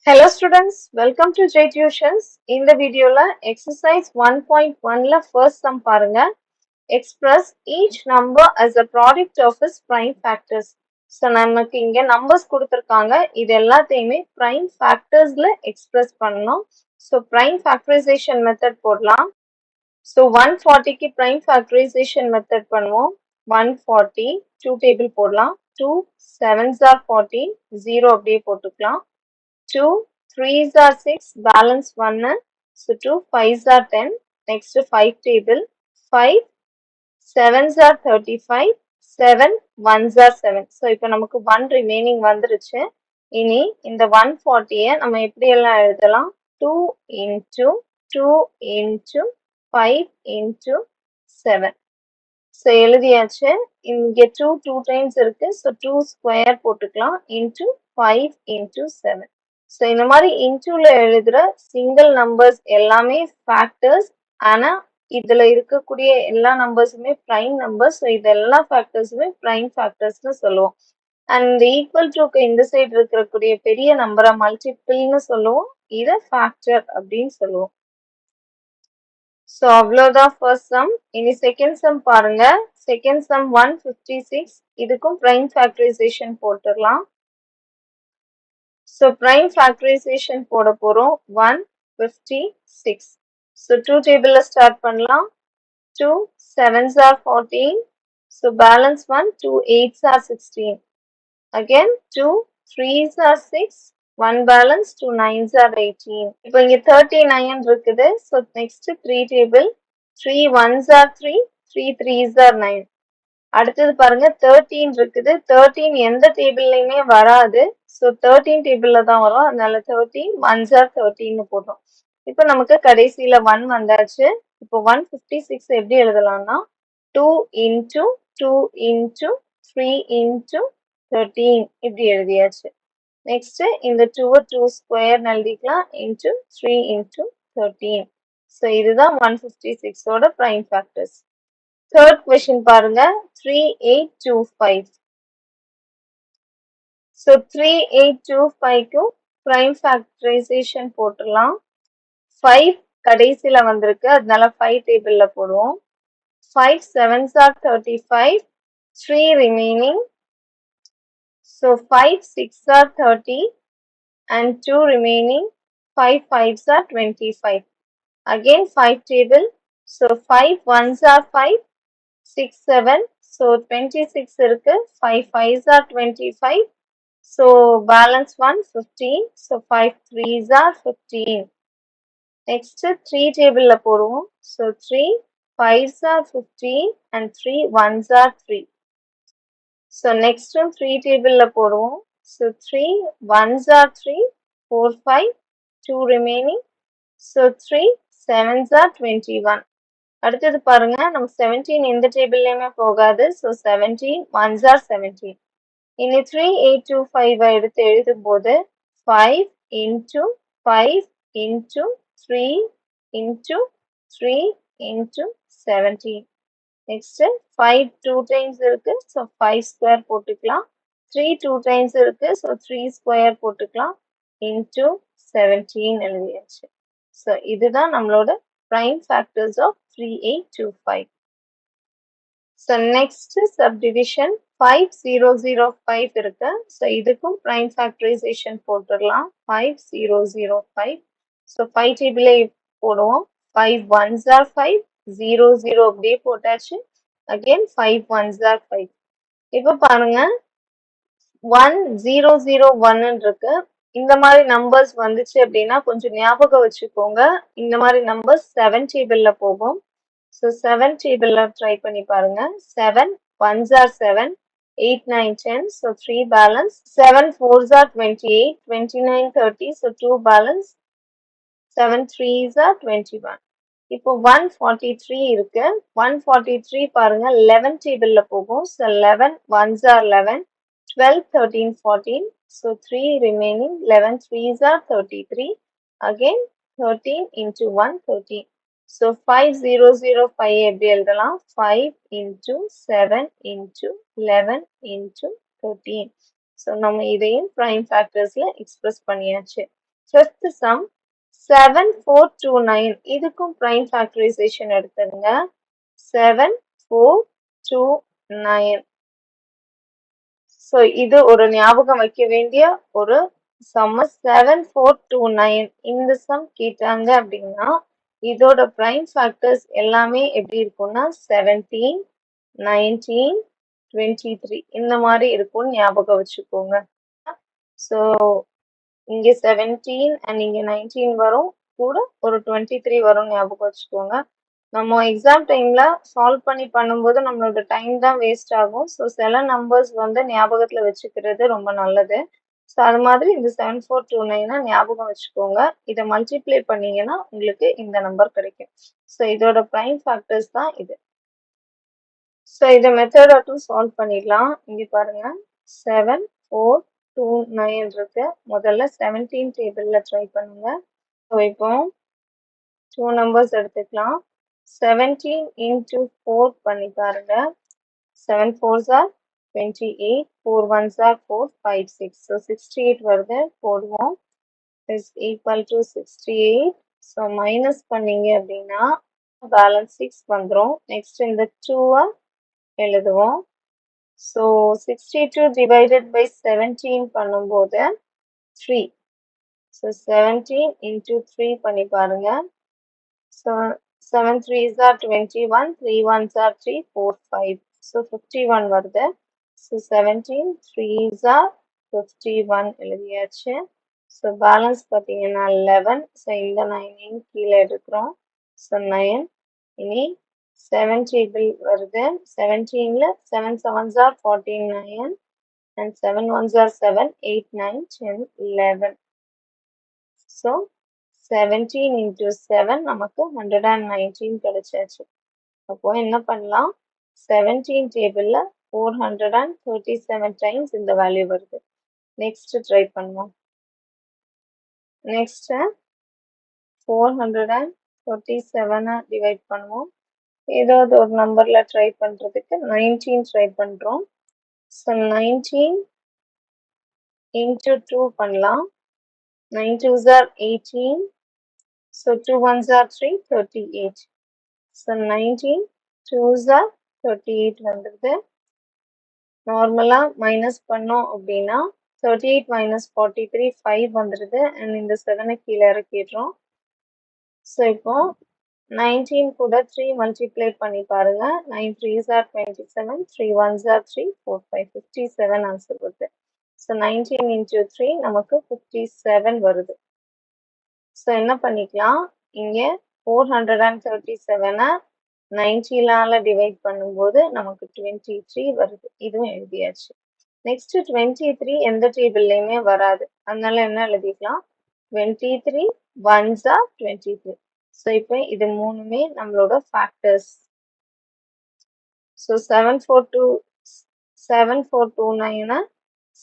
Hello students, welcome to J Tuitions. இந்த வீடியோல exercise 1.1ல first sum பாருங்க. Express each number as a product of its prime factors. So நமக்கு இங்க numbers கொடுத்திருக்காங்க. இது எல்லாத்தையுமே prime factorsல express பண்ணணும். So prime factorization method போடலாம். So 140க்கு prime factorization method பண்ணுவோம். 140 2 table போடலாம். 2 7s are 14 0 அப்படியே போட்டுக்கலாம். 2 3s are 6 balance 1 so 2 5s are 10 next 5 table 5 7s are 35 7 1s are 7 so இப்போ நமக்கு 1 remaining வந்துருச்சு இனி இந்த 140 நம்ம எப்படி எல்லாம் எழுதலாம் 2 into 2 into 5 into 7 so எழுதியாச்சு இங்க 2 2 times இருக்கு so 2 square போட்டுக்கலாம் into 5 into 7 ஸோ இந்த மாதிரி இன்டூல எழுதுற சிங்கிள் நம்பர்ஸ் எல்லாமே ஃபேக்டர்ஸ் ஆனா இதுல இருக்கக்கூடிய எல்லா நம்பர்ஸுமே பிரைம் நம்பர்ஸ் ஸோ இது எல்லா ஃபேக்டர்ஸுமே பிரைம் ஃபேக்டர்ஸ்னு சொல்லுவோம் அண்ட் ஈக்குவல் டுக்கு இந்த சைடு இருக்கக்கூடிய பெரிய நம்பரை மல்டிபிள்னு சொல்லுவோம் இதை ஃபேக்டர் அப்படின்னு சொல்லுவோம் ஸோ அவ்வளோதான் ஃபர்ஸ்ட் சம் இனி செகண்ட் சம் பாருங்க செகண்ட் சம் 156 இதுக்கும் பிரைம் ஃபேக்டரைசேஷன் போட்டுடலாம் So prime factorization போட போறோம் 156. So 2 table start பண்ணலாம் 2 7s are 14. So balance 1 2 8s are 16. Again 2 3s are 6. 1 balance 2 9s are 18. இப்போ இங்க 39 இருக்குது. So next 3 table 3 1s are 3. 3 3s are 9. அடுத்தது பாருங்க 13 இருக்குது 13 எந்த டேபிள்லயுமே வராது ஸோ 13 டேபிள்ல தான் வரும் அதனால 13 1s are 13 போடுறோம் இப்போ நமக்கு கடைசியில 1 வந்தாச்சு இப்போ 156 எப்படி எழுதலாம்னா 2 into 2 into 3 into 13 இப்படி எழுதியாச்சு நெக்ஸ்ட் இந்த 2 ஸ்கொயர் எழுதிக்கலாம் into 3 into 13 ஸோ இதுதான் 156 ஓட பிரைம் ஃபேக்டர்ஸ் Third question பாருங்க 3825. So 3825க்கு prime factorization போட்டுடலாம் 5 கடைசியில வந்திருக்கு அதனால 5 டேபிள்ல போடுவோம் 5 7s are 35 3 remaining so 5 6 are 30 and 2 remaining 5 5s are 25 again 5 table so 5 1s are 5 6 7 so 26 இருக்கு 5 5s are 25 so balance 1 15 so 5 3s are 15 next 3 table ல போடுவோம் so 3 5s are 15 and 3 1s are 3 so next 3 table ல போடுவோம் so 3 1s are 3 4 5 2 remaining so 3 7s are 21 அடுத்தது பாருங்க நம்ம 17 எந்த டேபிள்லயுமே போகாது ஸோ 17 1s are 17 இனி 3825 எடுத்து எழுதும் போது 5 into 5 into 3 into 3 into 17 next 5 2 times இருக்கு ஸோ 5 ஸ்கொயர் போட்டுக்கலாம் 3 2 times இருக்கு ஸோ 3 ஸ்கொயர் போட்டுக்கலாம் into 17 எழுதியாச்சு ஸோ இதுதான் நம்மளோட prime factors of 3825. So next subdivision 5005 இருக்கு. So இதுக்கும் prime factorization போட்டுடலாம் 5005. So 5 table போடுவோம் 5 1s are 5 0 0 அப்படியே போட்டாச்சு again 5 1s are 5. இப்போ பாருங்க 1 0 0 1 இருக்கு இந்த மாதிரி நம்பர்ஸ் வந்துச்சு அப்படின்னா கொஞ்சம் ஞாபகம் வச்சுக்கோங்க இந்த மாதிரி நம்பர்ஸ் 7 டேபிள்ல போகும் ஸோ 7 டேபிள்ல ட்ரை பண்ணி பாருங்க 7 1s are 7 8 9 10 so 3 balance 7 4s are 28 29 30 so 2 balance 7 3s are 21 இப்போ 143 இருக்கு 143 பாருங்க 11 டேபிள்ல போகும் so 11 1s are 11 12 13 14 so 3 remaining 11 3s are 33 again 13 into 1 13 so 5005 எப்படி எழுதலாம் 5 into 7 into 11 into 13 so நம்ம இதையும் prime factorsல எக்ஸ்பிரஸ் பண்ணியாச்சு ஃபிஃப்த் சம் 7429 இதுக்கும் பிரைம் ஃபேக்டரைசேஷன் எடுத்துருங்க. 7429. ஸோ இது ஒரு ஞாபகம் வைக்க வேண்டிய ஒரு சம்ம 7429. இந்த சம் கேட்டாங்க அப்படின்னா இதோட பிரைம் ஃபேக்டர்ஸ் எல்லாமே எப்படி இருக்கும்னா 17, 19, 23 இந்த மாதிரி இருக்கும்னு ஞாபகம் வச்சுக்கோங்க. ஸோ இங்க 17 அண்ட் இங்க 19 வரும், கூட ஒரு 23 வரும் ஞாபகம் வச்சுக்கோங்க. நம்ம எக்ஸாம் டைம்ல சால்வ் பண்ணி பண்ணும்போது நம்மளோட டைம் தான் வேஸ்ட் ஆகும். ஸோ சில நம்பர்ஸ் வந்து ஞாபகத்துல வச்சுக்கிறது ரொம்ப நல்லது. ஸோ அது மாதிரி இந்த 7429 ஞாபகம் வச்சுக்கோங்க. இதை மல்டிப்ளை பண்ணீங்கன்னா உங்களுக்கு இந்த நம்பர் கிடைக்கும். ஸோ இதோட பிரைம் ஃபேக்டர்ஸ் தான் இது. ஸோ இதை மெத்தடாட்டும் சால்வ் பண்ணிடலாம். இங்க பாருங்க 7429 இருக்கு. முதல்ல 17 டேபிள்ல ட்ரை பண்ணுங்க. ஸோ இப்போ 2 நம்பர்ஸ் எடுத்துக்கலாம். 17 into 4 பண்ணி பாருங்க. 7 4s are 28, 4 1s are 4, 5 6. So 68 வருது, போடுவோம். is equal to 68. So minus பண்ணீங்க அப்படின்னா பேலன்ஸ் 6 வந்துரும். நெக்ஸ்ட் இந்த 2 எழுதுவோம். ஸோ 62 divided by 17 பண்ணும்போது 3. ஸோ 17 into 3 பண்ணி பாருங்க. So 7 3s are 21, 3 1s are 3, 4 5. So 51 வருது. ஸோ 17 3s are 51 எழுதியாச்சு. ஸோ பேலன்ஸ் பார்த்தீங்கன்னா 11. ஸோ இந்த 9 கீழே எடுக்கிறோம். ஸோ 9. இனி 7 டேபிள் வருது. 17ல 7 7s are 49 and 7 1s are 7, 8 9 10 11. So 17 into 7 நமக்கு 119 கிடைச்சாச்சு. அப்போ என்ன பண்ணலாம், 17 டேபிள்ல 437 டைம்ஸ் இந்த வேல்யூ வருது. நெக்ஸ்ட் ட்ரை பண்ணுவோம். நெக்ஸ்ட் 437 டிவைட் பண்ணுவோம். ஏதாவது ஒரு நம்பர்ல ட்ரை பண்றதுக்கு 19 ட்ரை பண்றோம். ஸோ 19 into 2 பண்ணலாம். 9 2s are 18. So 2 1s are 3, 38. So 19 2s are 38 வந்துருது. நார்மலா மைனஸ் பண்ணோம் அப்படின்னா 38 minus 43 5 வந்துருது. அண்ட் இந்த 7 கீழே இறக்கிடுறோம். ஸோ இப்போ 19 கூட 3 மல்டிப்ளை பண்ணி பாருங்க. 9 3s are 27, 3 1s are 3, 4 5 57 answer வருது. ஸோ 19 into 3 நமக்கு 57 வருது. ஸோ என்ன பண்ணிக்கலாம், இங்க 437 90லால டிவைட் பண்ணும்போது நமக்கு 23 வருது. இதுவும் எழுதியாச்சு. நெக்ஸ்ட் 23 எந்த டேபிள்லையுமே வராது. அதனால என்ன எழுதிக்கலாம், 23 1s are 23. ஸோ இப்போ இது மூணுமே நம்மளோட ஃபேக்டர்ஸ். ஸோ 7429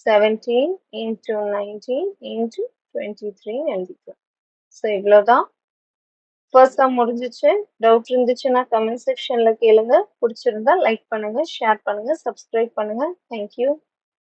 17 into 19 into 23 எழுதிக்கலாம். ஸோ இவ்வளோதான். ஃபர்ஸ்ட் சம் முடிஞ்சிச்சு. டவுட் இருந்துச்சுன்னா கமெண்ட் செக்ஷன்ல கேளுங்க. பிடிச்சிருந்தா லைக் பண்ணுங்க, ஷேர் பண்ணுங்க, சப்ஸ்கிரைப் பண்ணுங்க. தேங்க்யூ.